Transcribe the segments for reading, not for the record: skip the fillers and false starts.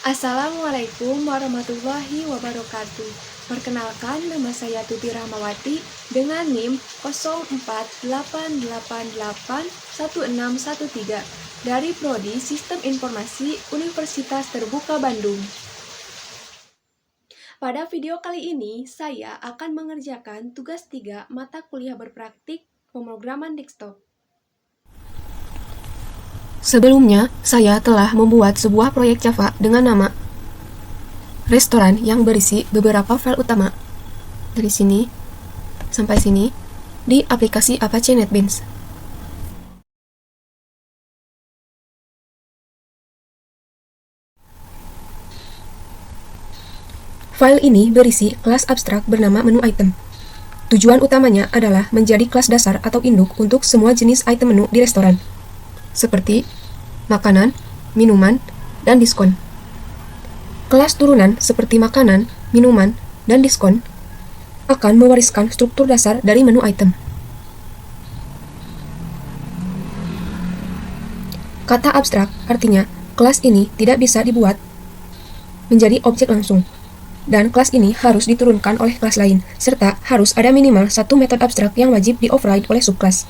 Assalamualaikum warahmatullahi wabarakatuh. Perkenalkan, nama saya Tuti Rahmawati dengan NIM 0488811613 dari Prodi Sistem Informasi Universitas Terbuka Bandung. Pada video kali ini, saya akan mengerjakan tugas 3 mata kuliah berpraktik pemrograman desktop. Sebelumnya, saya telah membuat sebuah proyek Java dengan nama restoran yang berisi beberapa file utama dari sini sampai sini di aplikasi Apache NetBeans. File ini berisi kelas abstrak bernama menu item. Tujuan utamanya adalah menjadi kelas dasar atau induk untuk semua jenis item menu di restoran, seperti makanan, minuman, dan diskon. Kelas turunan seperti makanan, minuman, dan diskon akan mewariskan struktur dasar dari menu item. Kata abstrak artinya kelas ini tidak bisa dibuat menjadi objek langsung, dan kelas ini harus diturunkan oleh kelas lain, serta harus ada minimal satu metode abstrak yang wajib di-override oleh subkelas.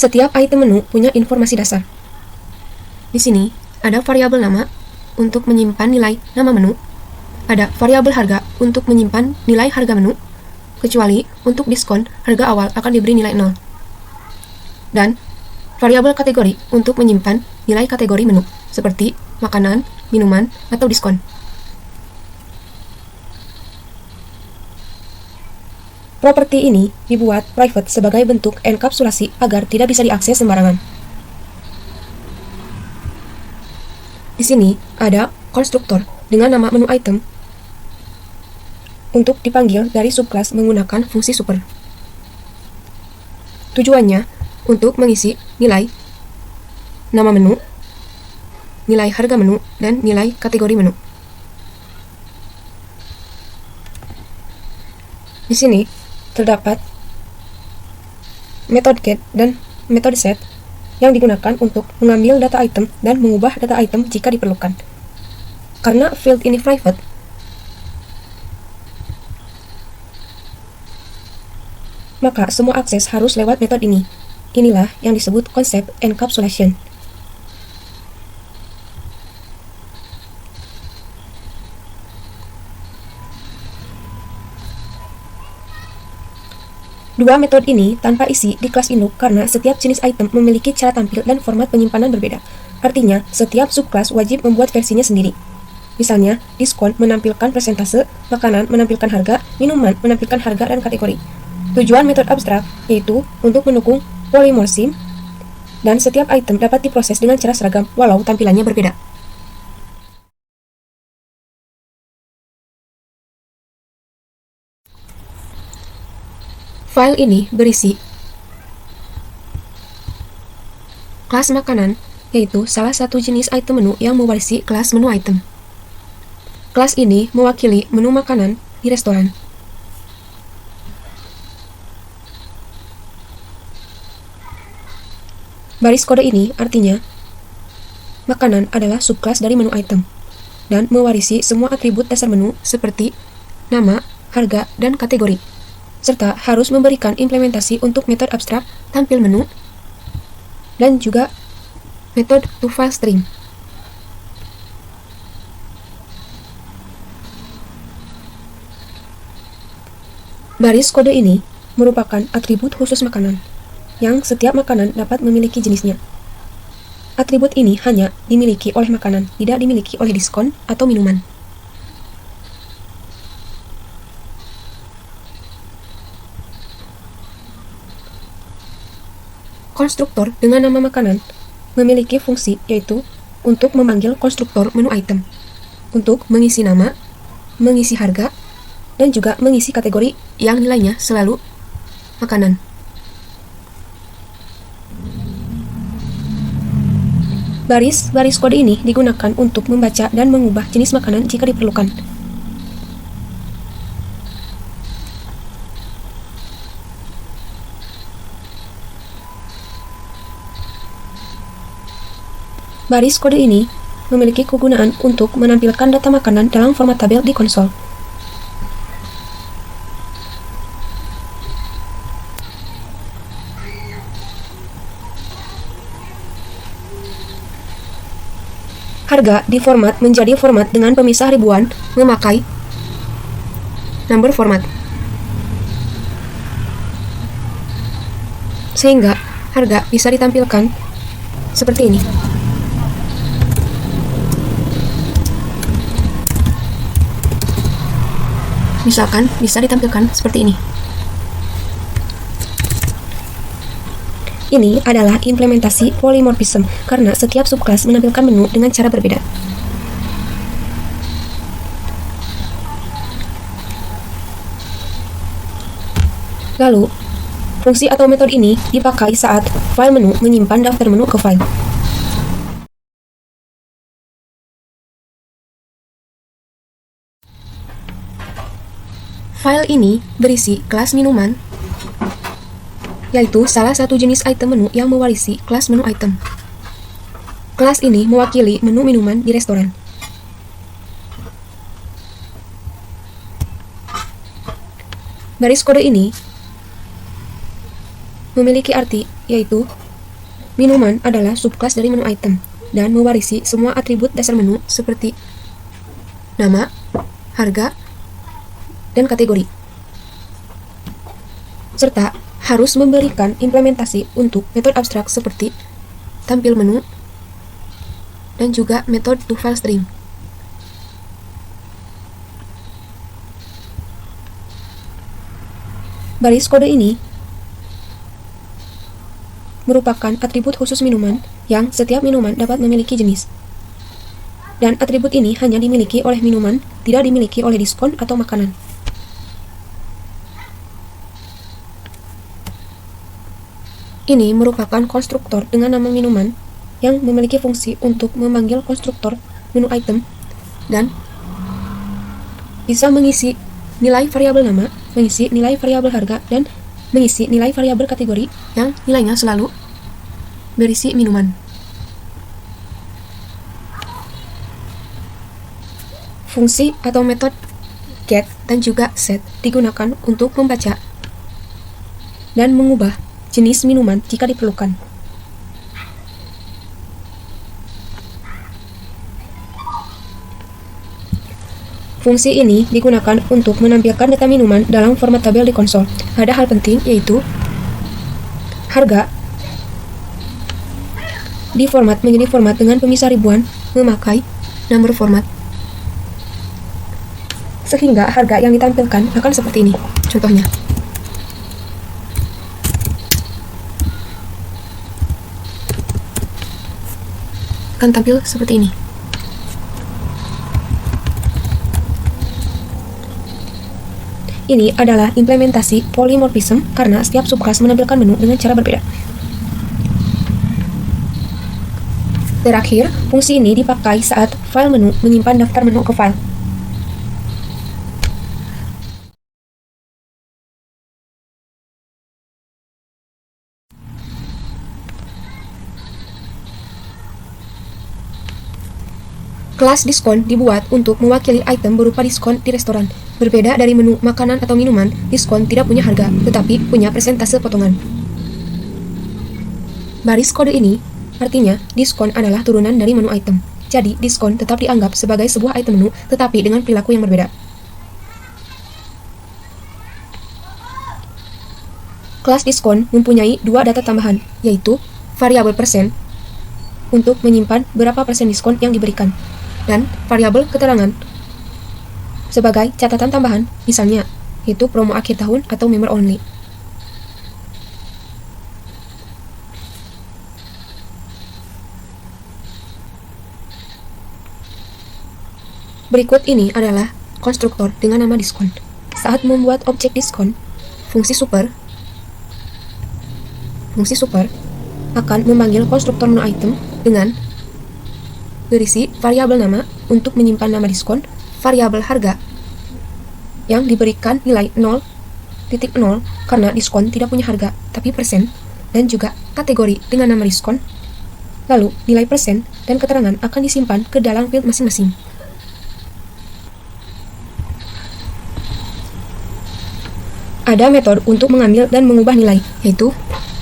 Setiap item menu punya informasi dasar. Di sini ada variabel nama untuk menyimpan nilai nama menu, ada variabel harga untuk menyimpan nilai harga menu, kecuali untuk diskon harga awal akan diberi nilai 0. Dan variabel kategori untuk menyimpan nilai kategori menu, seperti makanan, minuman, atau diskon. Properti ini dibuat private sebagai bentuk enkapsulasi agar tidak bisa diakses sembarangan. Di sini ada konstruktor dengan nama menu item untuk dipanggil dari subkelas menggunakan fungsi super. Tujuannya untuk mengisi nilai nama menu, nilai harga menu, dan nilai kategori menu. Di sini terdapat metode get dan metode set yang digunakan untuk mengambil data item dan mengubah data item jika diperlukan. Karena field ini private, maka semua akses harus lewat metode ini. Inilah yang disebut konsep encapsulation. Dua metode ini tanpa isi di kelas induk karena setiap jenis item memiliki cara tampil dan format penyimpanan berbeda. Artinya, setiap subkelas wajib membuat versinya sendiri. Misalnya, diskon menampilkan persentase, makanan menampilkan harga, minuman menampilkan harga dan kategori. Tujuan metode abstrak yaitu untuk mendukung polymorphism dan setiap item dapat diproses dengan cara seragam walau tampilannya berbeda. File ini berisi kelas makanan, yaitu salah satu jenis item menu yang mewarisi kelas menu item. Kelas ini mewakili menu makanan di restoran. Baris kode ini artinya makanan adalah subkelas dari menu item dan mewarisi semua atribut dasar menu seperti nama, harga, dan kategori, serta harus memberikan implementasi untuk metode abstrak tampil menu dan juga metode toFileStream. Baris kode ini merupakan atribut khusus makanan, yang setiap makanan dapat memiliki jenisnya. Atribut ini hanya dimiliki oleh makanan, tidak dimiliki oleh diskon atau minuman. Konstruktor dengan nama makanan memiliki fungsi yaitu untuk memanggil konstruktor menu item, untuk mengisi nama, mengisi harga, dan juga mengisi kategori yang nilainya selalu makanan. Baris kode ini digunakan untuk membaca dan mengubah jenis makanan jika diperlukan. Baris kode ini memiliki kegunaan untuk menampilkan data makanan dalam format tabel di konsol. Harga diformat menjadi format dengan pemisah ribuan memakai number format. Sehingga harga bisa ditampilkan seperti ini. Misalkan bisa ditampilkan seperti ini. Ini adalah implementasi polymorphism karena setiap subkelas menampilkan menu dengan cara berbeda. Lalu, fungsi atau metode ini dipakai saat file menu menyimpan daftar menu ke file. File ini berisi kelas minuman, yaitu salah satu jenis item menu yang mewarisi kelas menu item. Kelas ini mewakili menu minuman di restoran. Baris kode ini memiliki arti, yaitu minuman adalah subkelas dari menu item dan mewarisi semua atribut dasar menu seperti nama, harga, dan kategori, serta harus memberikan implementasi untuk metode abstrak seperti tampil menu dan juga metode to file string. Baris kode ini merupakan atribut khusus minuman yang setiap minuman dapat memiliki jenis. Dan atribut ini hanya dimiliki oleh minuman, tidak dimiliki oleh diskon atau makanan. Ini merupakan konstruktor dengan nama minuman yang memiliki fungsi untuk memanggil konstruktor menu item dan bisa mengisi nilai variabel nama, mengisi nilai variabel harga, dan mengisi nilai variabel kategori yang nilainya selalu berisi minuman. Fungsi atau metode get dan juga set digunakan untuk membaca dan mengubah jenis minuman jika diperlukan. Fungsi ini digunakan untuk menampilkan data minuman dalam format tabel di konsol. Ada hal penting, yaitu harga diformat menjadi format dengan pemisah ribuan memakai number format. Sehingga harga yang ditampilkan akan seperti ini. Contohnya, akan tampil seperti ini. Ini adalah implementasi polymorphism karena setiap subkelas menampilkan menu dengan cara berbeda. Terakhir, fungsi ini dipakai saat file menu menyimpan daftar menu ke file. Kelas diskon dibuat untuk mewakili item berupa diskon di restoran. Berbeda dari menu makanan atau minuman, diskon tidak punya harga, tetapi punya persentase potongan. Baris kode ini artinya diskon adalah turunan dari menu item. Jadi, diskon tetap dianggap sebagai sebuah item menu, tetapi dengan perilaku yang berbeda. Kelas diskon mempunyai dua data tambahan, yaitu variabel persen untuk menyimpan berapa persen diskon yang diberikan, dan variabel keterangan sebagai catatan tambahan, misalnya itu promo akhir tahun atau member only. Berikut ini adalah konstruktor dengan nama diskon. Saat membuat objek diskon, fungsi super akan memanggil konstruktor menu item dengan berisi variabel nama untuk menyimpan nama diskon, variabel harga yang diberikan nilai 0.0 karena diskon tidak punya harga tapi persen, dan juga kategori dengan nama diskon Lalu, nilai persen dan keterangan akan disimpan ke dalam field masing-masing. Ada metode untuk mengambil dan mengubah nilai, yaitu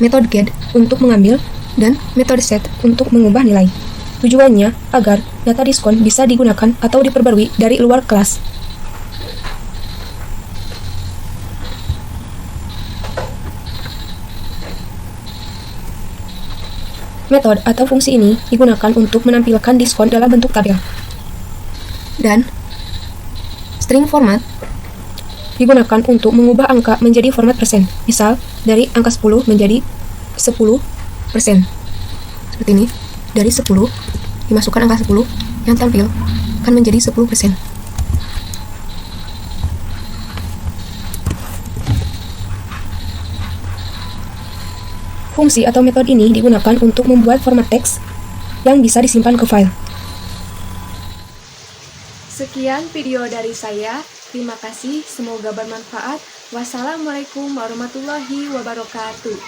metode get untuk mengambil dan metode set untuk mengubah nilai. Tujuannya agar data diskon bisa digunakan atau diperbarui dari luar kelas. Metode atau fungsi ini digunakan untuk menampilkan diskon dalam bentuk tabel. Dan string format digunakan untuk mengubah angka menjadi format persen. Misal, dari angka 10 menjadi 10%. Seperti ini. Dari 10, dimasukkan angka 10, yang tampil akan menjadi 10%. Fungsi atau metode ini digunakan untuk membuat format teks yang bisa disimpan ke file. Sekian video dari saya. Terima kasih, semoga bermanfaat. Wassalamualaikum warahmatullahi wabarakatuh.